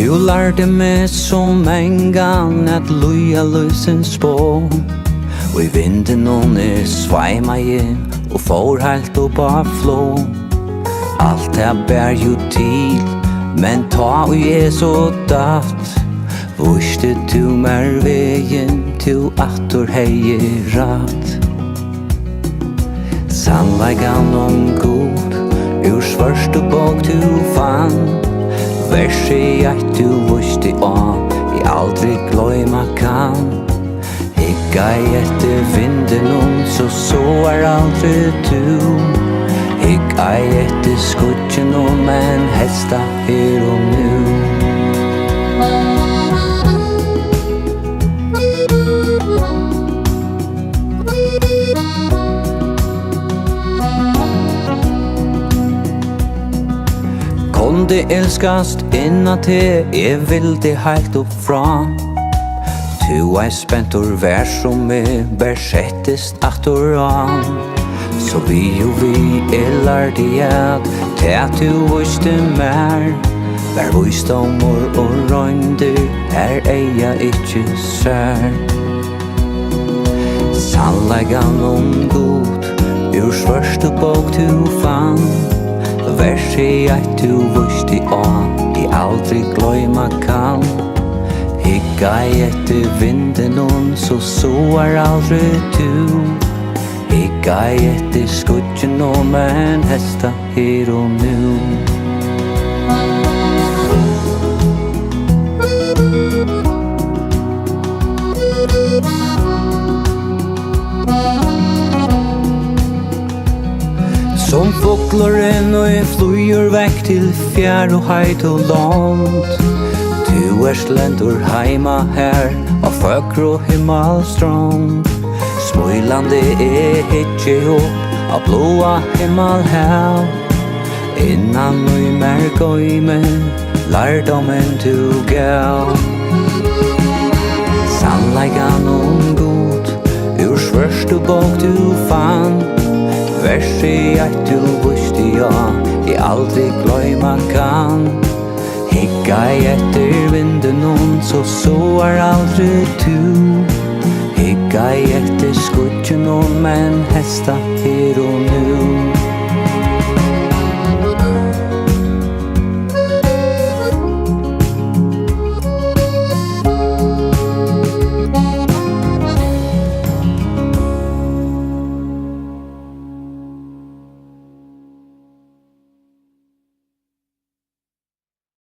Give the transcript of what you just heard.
Du lærte meg som en gang at loja løsens spå, og I vinden sveima jeg og får helt opp av flå. Alt det bär ju til, men ta og jeg så datt. Vurste du mer veien til attor hei ratt. Sannleikan god, ur svørste bok du fann. Verset jeg du vurste av, I aldri gløyma kan. Hikka etter vinden så aldri du. Hikka etter skutjen men hesta her og nu. Kunde elskast innan te, vil det heilt opp fra. Tu spentor vær som bær settest attor an. Så vi lærte at du viste mer. Vær visdomor og røynder, her eia ikkje sær. Sannleikan god, ur svørste bok du fann. Verset jeg du vurste av, I aldri gløyma kan. Hikka etter vinden så aldri du. Hikka etter skutjen men hesta her og nu. Som foklaren og flyr vekk til fjær og heit og langt. Du lendur heima her av føkr og himmelstrand. Smøylande hitje opp av blåa himmel her. Innan mer gøyme, lærdommen du gav. Sannleikan god, ur svørste bok du fann. Verset jeg du vurste I aldri gløyma kan. Hikka etter vinden så aldri du. Hikka etter skutjen men hesta her og